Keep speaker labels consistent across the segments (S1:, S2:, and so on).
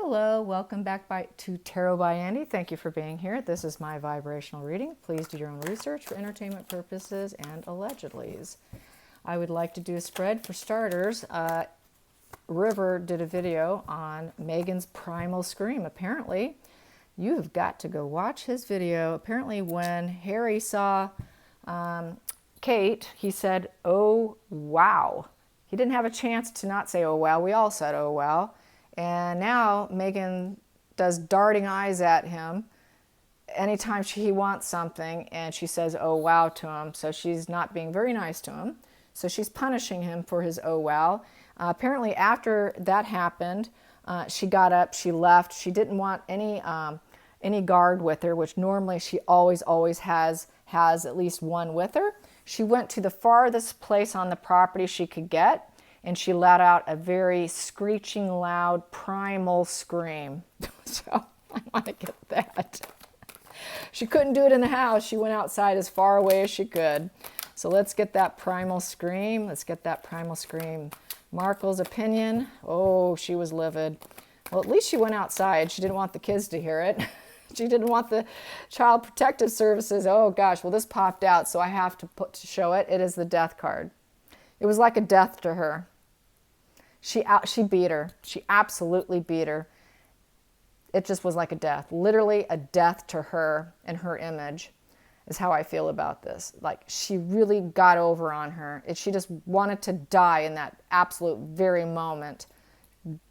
S1: Hello, welcome back to Tarot by Andy. Thank you for being here. This is my vibrational reading. Please do your own research for entertainment purposes and allegedlys. I would like to do a spread for starters. River did a video on Meghan's primal scream. Apparently, you have got to go watch his video. Apparently, when Harry saw Kate, he said, "Oh, wow." He didn't have a chance to not say, "Oh, wow." We all said, "Oh, wow." And now Meghan does darting eyes at him anytime he wants something, and she says, "Oh, wow," to him. So she's not being very nice to him. So she's punishing him for his "oh, wow." Apparently, after that happened, she got up, she left. She didn't want any guard with her, which normally she always has at least one with her. She went to the farthest place on the property she could get, and she let out a very screeching, loud, primal scream. So I want to get that. She couldn't do it in the house. She went outside as far away as she could. So let's get that primal scream. Let's get that primal scream. Markle's opinion. Oh, she was livid. Well, at least she went outside. She didn't want the kids to hear it. She didn't want the Child Protective Services. Oh gosh, well this popped out, so I have to show it. It is the death card. It was like a death to her. She beat her. She absolutely beat her. It just was like a death. Literally a death to her and her image is how I feel about this. Like, she really got over on her. She just wanted to die in that absolute very moment.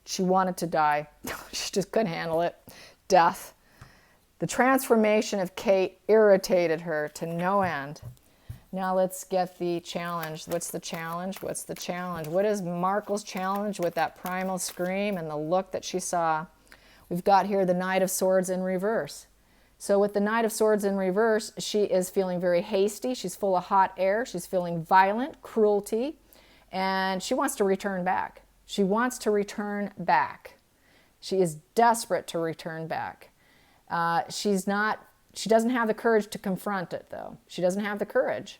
S1: She wanted to die. She just couldn't handle it. Death. The transformation of Kate irritated her to no end. Now let's get the challenge. What's the challenge? What's the challenge? What is Markle's challenge with that primal scream and the look that she saw? We've got here the Knight of Swords in reverse. So with the Knight of Swords in reverse, she is feeling very hasty. She's full of hot air. She's feeling violent, cruelty, and she wants to return back. She wants to return back. She is desperate to return back. She doesn't have the courage to confront it, though. She doesn't have the courage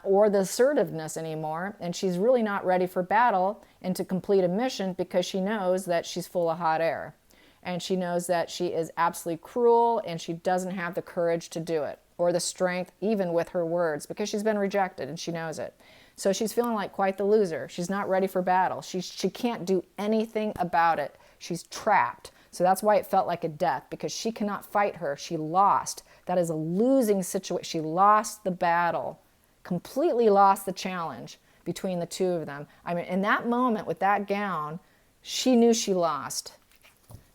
S1: or the assertiveness anymore, and she's really not ready for battle and to complete a mission because she knows that she's full of hot air. And she knows that she is absolutely cruel, and she doesn't have the courage to do it or the strength, even with her words, because she's been rejected and she knows it. So she's feeling like quite the loser. She's not ready for battle. She can't do anything about it. She's trapped. So that's why it felt like a death, because she cannot fight her. She lost. That is a losing situation. She lost the battle, completely lost the challenge between the two of them. I mean, in that moment with that gown, she knew she lost.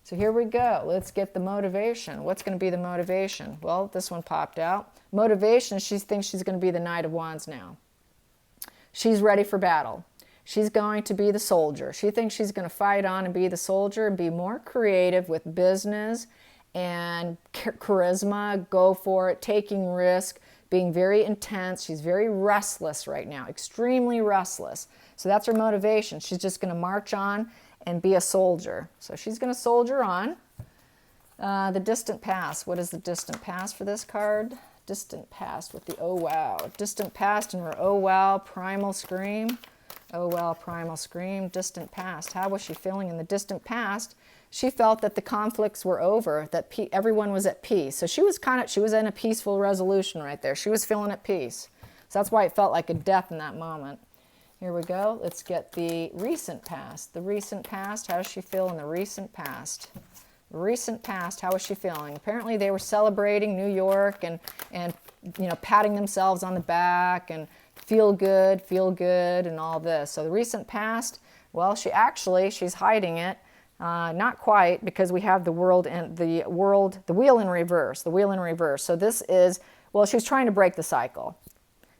S1: So here we go. Let's get the motivation. What's going to be the motivation? Well, this one popped out. Motivation, she thinks she's going to be the Knight of Wands now. She's ready for battle. She's going to be the soldier. She thinks she's going to fight on and be the soldier and be more creative with business and charisma, go for it, taking risk, being very intense. She's very restless right now, extremely restless. So that's her motivation. She's just going to march on and be a soldier. So she's going to soldier on. The distant past. What is the distant past for this card? Distant past with the "oh wow." Distant past and her "oh wow" primal scream. Oh well, primal scream, distant past. How was she feeling in the distant past? She felt that the conflicts were over, that everyone was at peace. So she was in a peaceful resolution right there. She was feeling at peace. So that's why it felt like a death in that moment. Here we go. Let's get the recent past. The recent past, how does she feel in the recent past? Recent past, how was she feeling? Apparently they were celebrating New York and patting themselves on the back and feel good, and all this. So the recent past, well, she's hiding it. Not quite, because we have the wheel in reverse. The wheel in reverse. So this is, well, she was trying to break the cycle.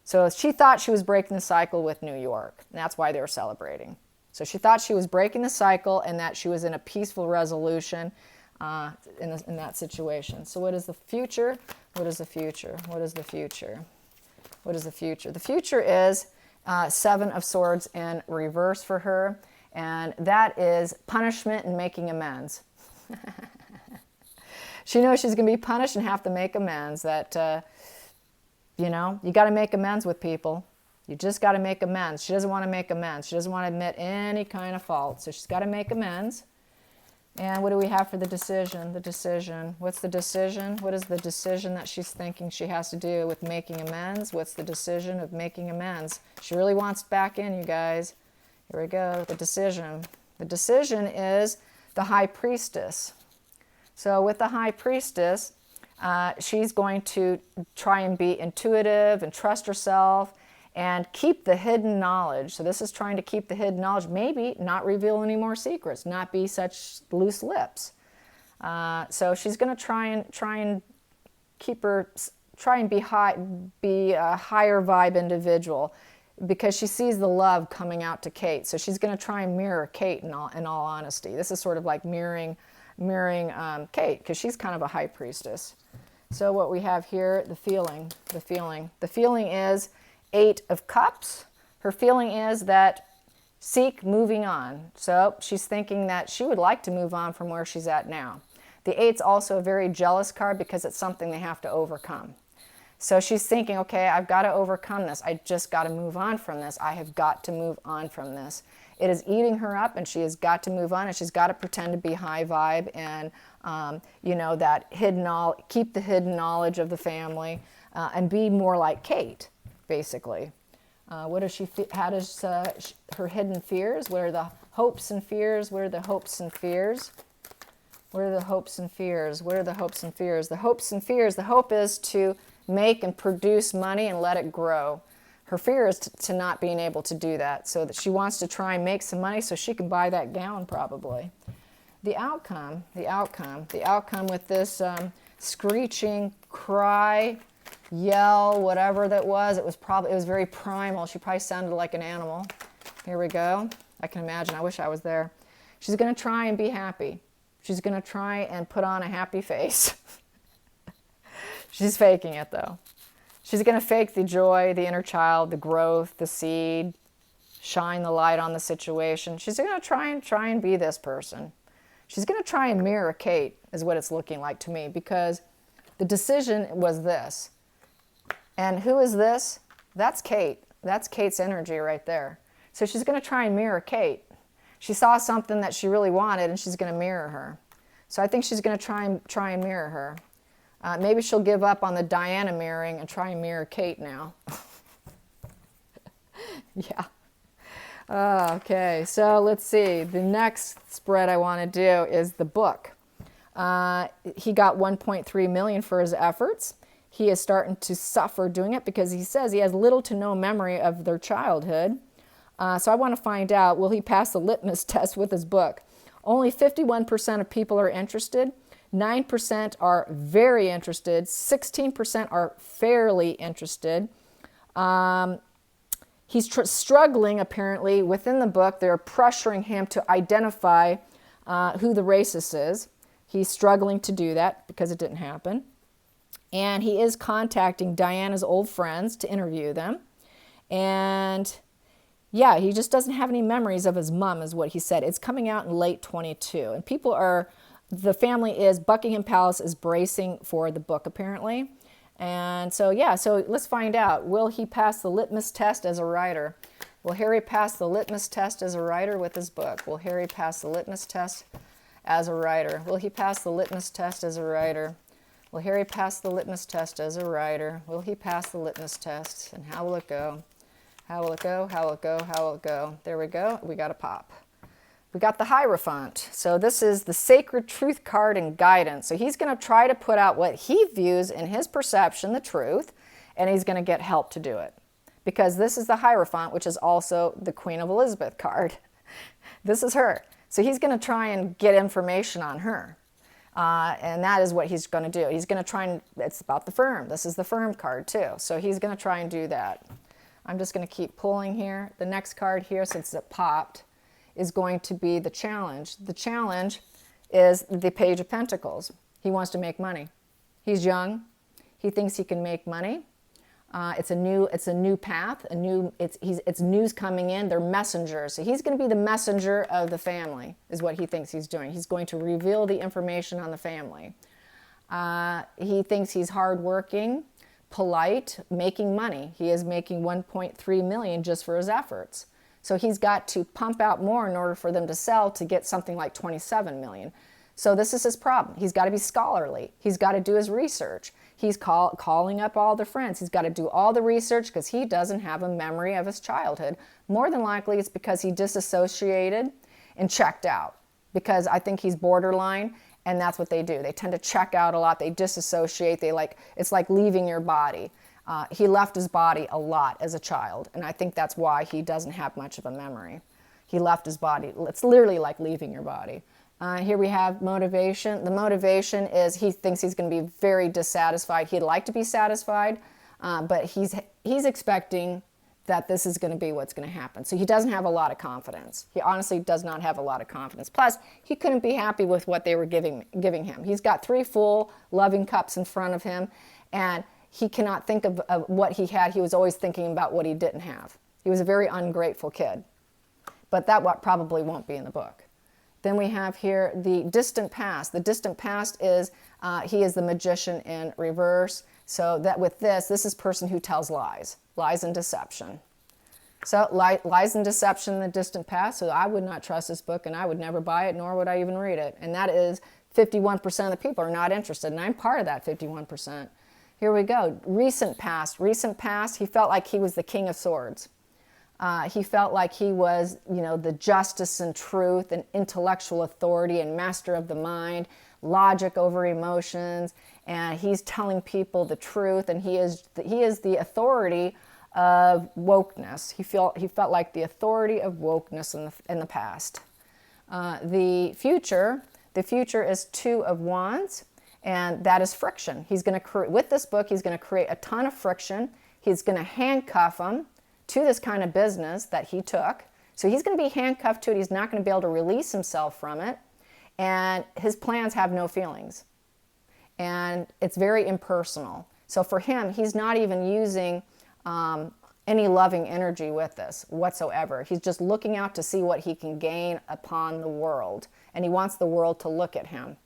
S1: So she thought she was breaking the cycle with New York. And that's why they were celebrating. So she thought she was breaking the cycle and that she was in a peaceful resolution in that situation. So what is the future? What is the future? What is the future? What is the future? The future is Seven of Swords in reverse for her, and that is punishment and making amends. She knows she's going to be punished and have to make amends. That, you got to make amends with people. You just got to make amends. She doesn't want to make amends. She doesn't want to admit any kind of fault, so she's got to make amends. And what do we have for the decision? The decision. What's the decision? What is the decision that she's thinking she has to do with making amends? What's the decision of making amends? She really wants back in, you guys. Here we go. The decision. The decision is the High Priestess. So with the High Priestess, she's going to try and be intuitive and trust herself and keep the hidden knowledge. So this is trying to keep the hidden knowledge, maybe not reveal any more secrets, not be such loose lips. So she's going to try and be a higher vibe individual, because she sees the love coming out to Kate. So she's going to try and mirror Kate in all honesty. This is sort of like mirroring Kate, because she's kind of a high priestess. So what we have here, the feeling. The feeling is 8 of Cups. Her feeling is that seek moving on. So she's thinking that she would like to move on from where she's at now. The 8's also a very jealous card, because it's something they have to overcome. So she's thinking, okay, I've got to overcome this. I just got to move on from this. I have got to move on from this. It is eating her up, and she has got to move on, and she's got to pretend to be high vibe and, that keep the hidden knowledge of the family, and be more like Kate, basically. What does she? How does her hidden fears? What are the hopes and fears? What are the hopes and fears? What are the hopes and fears? What are the hopes and fears? The hopes and fears. The hope is to make and produce money and let it grow. Her fear is to not being able to do that, so that she wants to try and make some money so she can buy that gown, probably. The outcome with this screeching cry, yell, whatever that was, it was very primal. She probably sounded like an animal. Here we go. I can imagine. I wish I was there. She's going to try and be happy. She's going to try and put on a happy face. She's faking it, though. She's going to fake the joy, the inner child, the growth, the seed, shine the light on the situation. She's going to try and be this person. She's going to try and mirror Kate, is what it's looking like to me, because the decision was this. And who is this? That's Kate. That's Kate's energy right there. So she's going to try and mirror Kate. She saw something that she really wanted, and she's going to mirror her. So I think she's going to try and mirror her. Maybe she'll give up on the Diana mirroring and try and mirror Kate now. Yeah. Okay, so let's see. The next spread I want to do is the book. He got 1.3 million for his efforts. He is starting to suffer doing it, because he says he has little to no memory of their childhood. So I want to find out, will he pass the litmus test with his book? Only 51% of people are interested. 9% are very interested. 16% are fairly interested. He's struggling, apparently, within the book. They're pressuring him to identify who the racist is. He's struggling to do that because it didn't happen. And he is contacting Diana's old friends to interview them. And yeah, he just doesn't have any memories of his mom, is what he said. It's coming out in late 22. And the family is, Buckingham Palace is bracing for the book, apparently. And so, yeah, so let's find out. Will he pass the litmus test as a writer? Will Harry pass the litmus test as a writer with his book? Will Harry pass the litmus test as a writer? Will he pass the litmus test as a writer? Will Harry pass the litmus test as a writer? Will he pass the litmus test? And how will it go? How will it go? How will it go? How will it go? There we go. We got a pop. We got the Hierophant. So this is the Sacred Truth card and guidance. So he's going to try to put out what he views in his perception, the truth, and he's going to get help to do it. Because this is the Hierophant, which is also the Queen of Elizabeth card. This is her. So he's going to try and get information on her. And that is what he's going to do. He's going to try and, it's about the Firm. This is the Firm card too. So he's going to try and do that. I'm just going to keep pulling here. The next card here, since it popped, is going to be the Challenge. The Challenge is the Page of Pentacles. He wants to make money. He's young. He thinks he can make money. It's a new path. It's news coming in. They're messengers. So he's going to be the messenger of the family, is what he thinks he's doing. He's going to reveal the information on the family. He thinks he's hardworking, polite, making money. He is making 1.3 million just for his efforts. So he's got to pump out more in order for them to sell to get something like 27 million. So this is his problem. He's got to be scholarly. He's got to do his research. He's calling up all the friends. He's got to do all the research because he doesn't have a memory of his childhood. More than likely, it's because he disassociated and checked out, because I think he's borderline, and that's what they do. They tend to check out a lot. They disassociate. It's like leaving your body. He left his body a lot as a child, and I think that's why he doesn't have much of a memory. He left his body. It's literally like leaving your body. Here we have motivation. The motivation is he thinks he's going to be very dissatisfied. He'd like to be satisfied, but he's expecting that this is going to be what's going to happen. So he doesn't have a lot of confidence. He honestly does not have a lot of confidence. Plus, he couldn't be happy with what they were giving him. He's got 3 full loving cups in front of him, and he cannot think of what he had. He was always thinking about what he didn't have. He was a very ungrateful kid. But that probably won't be in the book. Then we have here the distant past. The distant past is he is the magician in reverse. So that with this is person who tells lies and deception. So lies and deception in the distant past. So I would not trust this book, and I would never buy it, nor would I even read it. And that is 51% of the people are not interested, and I'm part of that 51%. Here we go. Recent past. Recent past, he felt like he was the king of swords. He felt like he was, the justice and truth and intellectual authority and master of the mind, logic over emotions, and he's telling people the truth, and he is the authority of wokeness. He felt like the authority of wokeness in the past. The future is 2 of Wands, and that is friction. He's going to with this book, he's going to create a ton of friction. He's going to handcuff them to this kind of business that he took. So he's going to be handcuffed to it. He's not going to be able to release himself from it. And his plans have no feelings. And it's very impersonal. So for him, he's not even using any loving energy with this whatsoever. He's just looking out to see what he can gain upon the world. And he wants the world to look at him.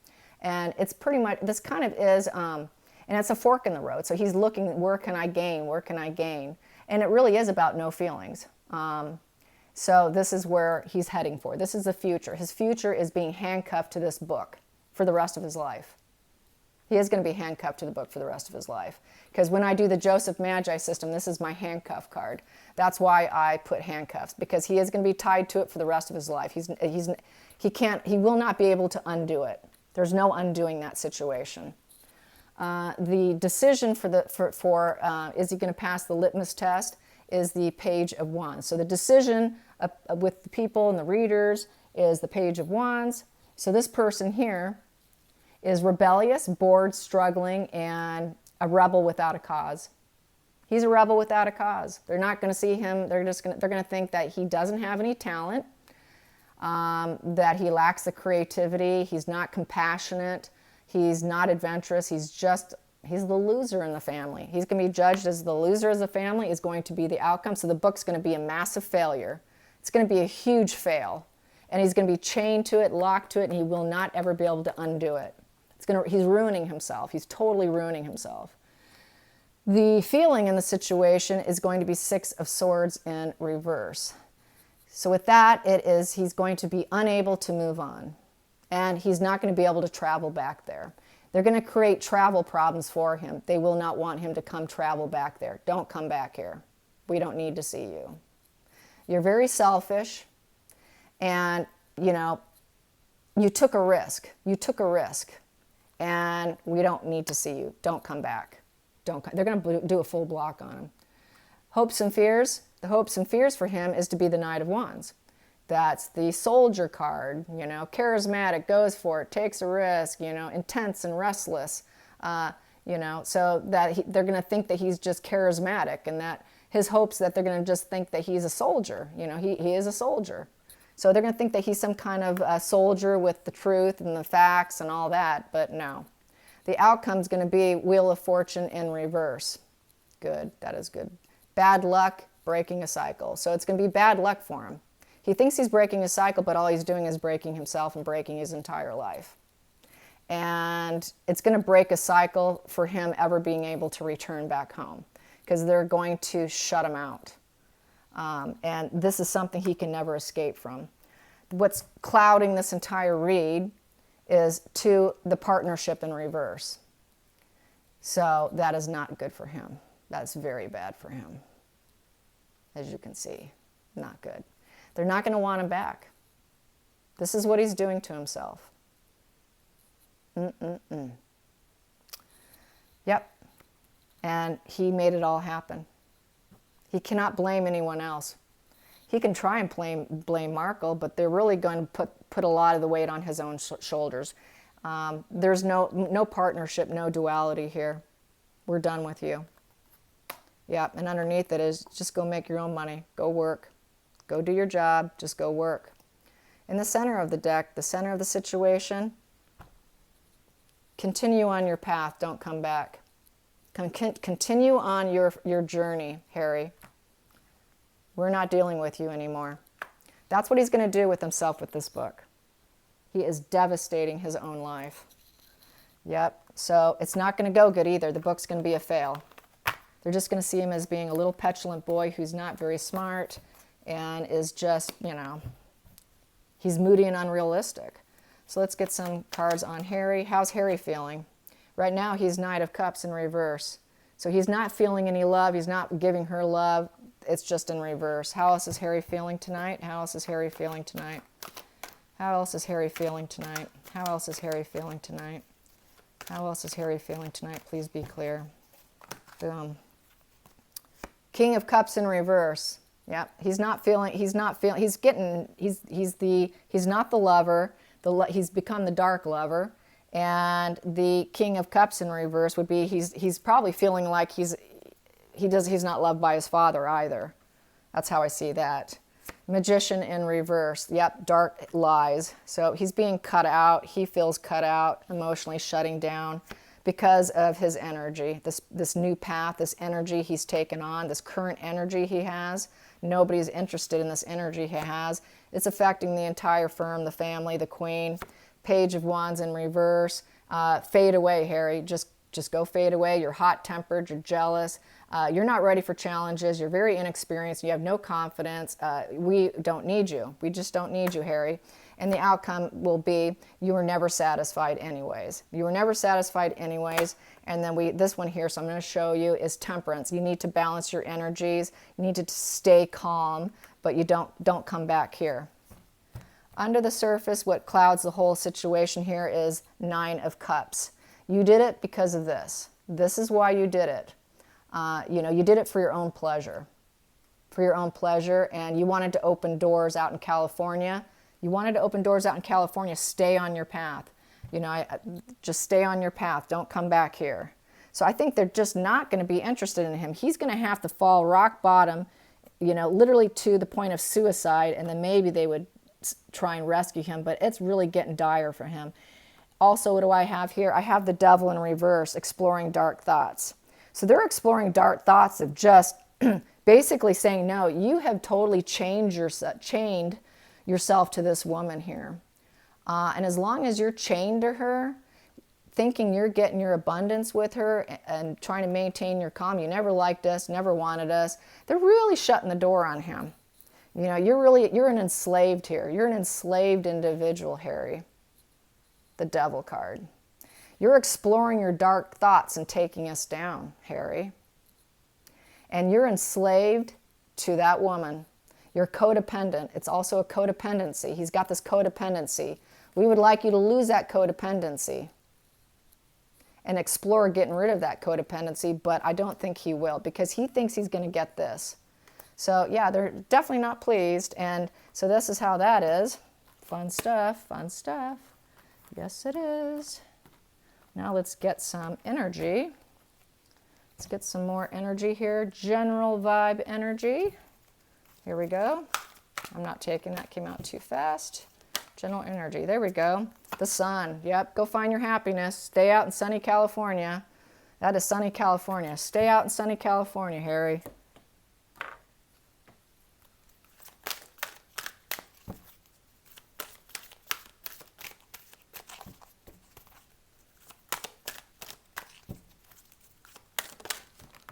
S1: And it's pretty much, this kind of is, and it's a fork in the road. So he's looking, where can I gain? Where can I gain? And it really is about no feelings. So this is where he's heading for. This is the future. His future is being handcuffed to this book for the rest of his life. He is going to be handcuffed to the book for the rest of his life. Because when I do the Joseph Magi system, this is my handcuff card. That's why I put handcuffs, because he is going to be tied to it for the rest of his life. He will not be able to undo it. There's no undoing that situation. The decision for is he going to pass the litmus test is the Page of Wands. So the decision with the people and the readers is the Page of Wands. So this person here is rebellious, bored, struggling, and a rebel without a cause. He's a rebel without a cause. They're not going to see him. They're going to think that he doesn't have any talent, that he lacks the creativity. He's not compassionate. He's not adventurous. He's the loser in the family. He's going to be judged as the loser as a family is going to be the outcome. So the book's going to be a massive failure. It's going to be a huge fail. And he's going to be chained to it, locked to it, and he will not ever be able to undo it. He's ruining himself. He's totally ruining himself. The feeling in the situation is going to be 6 of Swords in reverse. So with that, he's going to be unable to move on. And he's not going to be able to travel back there. They're going to create travel problems for him. They will not want him to come travel back there. Don't come back here. We don't need to see you. You're very selfish, and, you took a risk. You took a risk, and we don't need to see you. Don't come back. They're going to do a full block on him. Hopes and fears. The hopes and fears for him is to be the Knight of Wands. That's the soldier card, charismatic, goes for it, takes a risk, intense and restless, so that they're going to think that he's just charismatic, and that his hopes that they're going to just think that he's a soldier. He is a soldier. So they're going to think that he's some kind of a soldier with the truth and the facts and all that, but no. The outcome's going to be Wheel of Fortune in reverse. Good, that is good. Bad luck, breaking a cycle. So it's going to be bad luck for him. He thinks he's breaking a cycle, but all he's doing is breaking himself and breaking his entire life. And it's going to break a cycle for him ever being able to return back home, because they're going to shut him out. And this is something he can never escape from. What's clouding this entire read is the partnership in reverse. So that is not good for him. That's very bad for him. As you can see, not good. They're not going to want him back. This is what he's doing to himself. Yep. And he made it all happen. He cannot blame anyone else. He can try and blame Markle, but they're really going to put a lot of the weight on his own shoulders. There's no partnership, no duality here. We're done with you. Yeah, and underneath it is just go make your own money. Go work. Go do your job. Just go work. In the center of the deck, the center of the situation, continue on your path. Don't come back. Continue on your journey, Harry. We're not dealing with you anymore. That's what he's going to do with himself with this book. He is devastating his own life. Yep. So it's not going to go good either. The book's going to be a fail. They're just going to see him as being a little petulant boy who's not very smart and is just, he's moody and unrealistic. So let's get some cards on Harry. How's Harry feeling? Right now, he's Knight of Cups in reverse. So he's not feeling any love. He's not giving her love. It's just in reverse. How else is Harry feeling tonight? How else is Harry feeling tonight? How else is Harry feeling tonight? How else is Harry feeling tonight? How else is Harry feeling tonight? Please be clear. Boom. King of Cups in reverse. Yep. He's not the lover. He's become the dark lover. And the King of Cups in reverse would be he's probably feeling like he's not loved by his father either. That's how I see that. Magician in reverse. Yep, dark lies. So he's being cut out. He feels cut out, emotionally shutting down because of his energy. This new path, this energy he's taken on, this current energy he has. Nobody's interested in this energy he has. It's affecting the entire firm, the family, the queen. Page of Wands in reverse. Fade away, Harry. Just go fade away. You're hot-tempered. You're jealous. You're not ready for challenges. You're very inexperienced. You have no confidence. We don't need you. We just don't need you, Harry. And the outcome will be you were never satisfied anyways. You were never satisfied anyways. And then this one here, so I'm going to show you, is temperance. You need to balance your energies. You need to stay calm, but you don't come back here. Under the surface, what clouds the whole situation here is 9 of Cups. You did it because of this. This is why you did it. You did it for your own pleasure. For your own pleasure, and you wanted to open doors out in California. You wanted to open doors out in California. Stay on your path. Just stay on your path. Don't come back here. So I think they're just not going to be interested in him. He's going to have to fall rock bottom, literally to the point of suicide, and then maybe they would try and rescue him, but it's really getting dire for him. Also, what do I have here? I have the Devil in reverse, exploring dark thoughts. So they're exploring dark thoughts of just basically saying, no, you have totally chained yourself to this woman here. And as long as you're chained to her, thinking you're getting your abundance with her and trying to maintain your calm, you never liked us, never wanted us, they're really shutting the door on him. You're an enslaved here. You're an enslaved individual, Harry. The Devil card. You're exploring your dark thoughts and taking us down, Harry. And you're enslaved to that woman. You're codependent. It's also a codependency. He's got this codependency. We would like you to lose that codependency and explore getting rid of that codependency, but I don't think he will because he thinks he's going to get this. So yeah, they're definitely not pleased. And so this is how that is. Fun stuff, fun stuff. Yes, it is. Now let's get some energy. Let's get some more energy here. General vibe energy. Here we go. I'm not taking that, came out too fast. General energy, there we go. The sun, yep, go find your happiness. Stay out in sunny California. That is sunny California. Stay out in sunny California, Harry.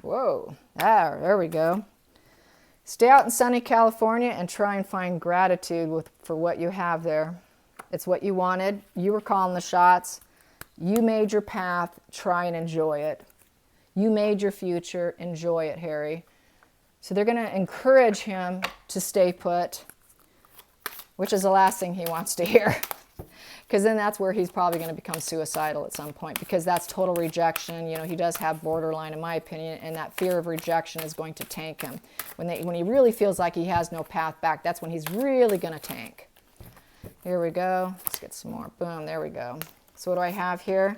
S1: Whoa, there we go. Stay out in sunny California and try and find gratitude for what you have there. It's what you wanted. You were calling the shots. You made your path. Try and enjoy it. You made your future. Enjoy it, Harry. So they're going to encourage him to stay put, which is the last thing he wants to hear. Because then that's where he's probably going to become suicidal at some point, because that's total rejection. You know, he does have borderline, in my opinion, and that fear of rejection is going to tank him. When he really feels like he has no path back, that's when he's really going to tank. Here we go. Let's get some more. Boom, there we go. So what do I have here?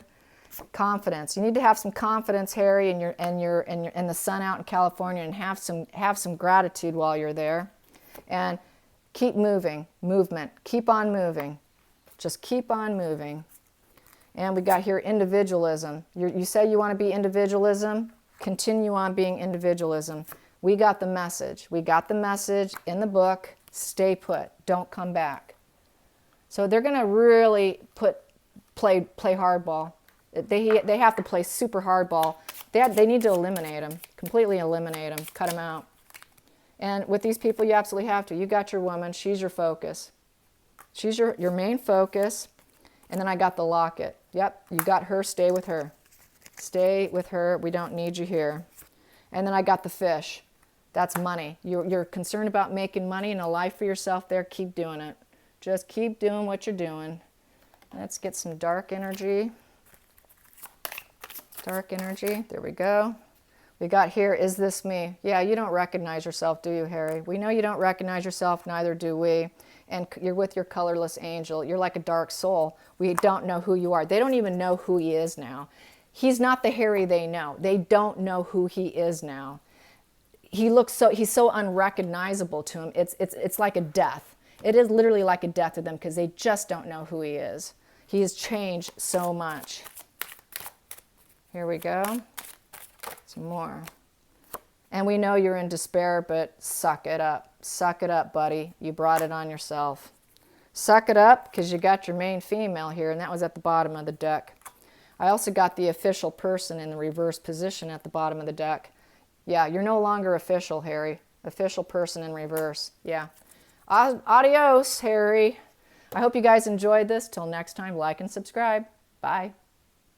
S1: Confidence. You need to have some confidence, Harry, and the sun out in California, and have some gratitude while you're there. And keep moving. Movement. Keep on moving. Just keep on moving. And we got here individualism. You say you want to be individualism. Continue on being individualism. We got the message. We got the message in the book. Stay put. Don't come back. So they're going to really play hardball. They have to play super hardball. They need to eliminate them. Completely eliminate them. Cut them out. And with these people, you absolutely have to. You got your woman. She's your focus. She's your main focus. And then I got the locket. Yep, you got her. Stay with her. Stay with her. We don't need you here. And then I got the fish. That's money. You're concerned about making money and a life for yourself there. Keep doing it. Just keep doing what you're doing. Let's get some dark energy. Dark energy. There we go. We got here, is this me? Yeah, you don't recognize yourself, do you, Harry? We know you don't recognize yourself, neither do we. And you're with your colorless angel. You're like a dark soul. We don't know who you are. They don't even know who he is now. He's not the Harry they know. They don't know who he is now. He's so unrecognizable to him. It's like a death. It is literally like a death to them, because they just don't know who he is. He has changed so much. Here we go. Some more. And we know you're in despair, but suck it up. Suck it up, buddy. You brought it on yourself. Suck it up, because you got your main female here, and that was at the bottom of the deck. I also got the official person in the reverse position at the bottom of the deck. Yeah, you're no longer official, Harry. Official person in reverse. Yeah. Adios, Harry. I hope you guys enjoyed this. Till next time, like and subscribe. Bye.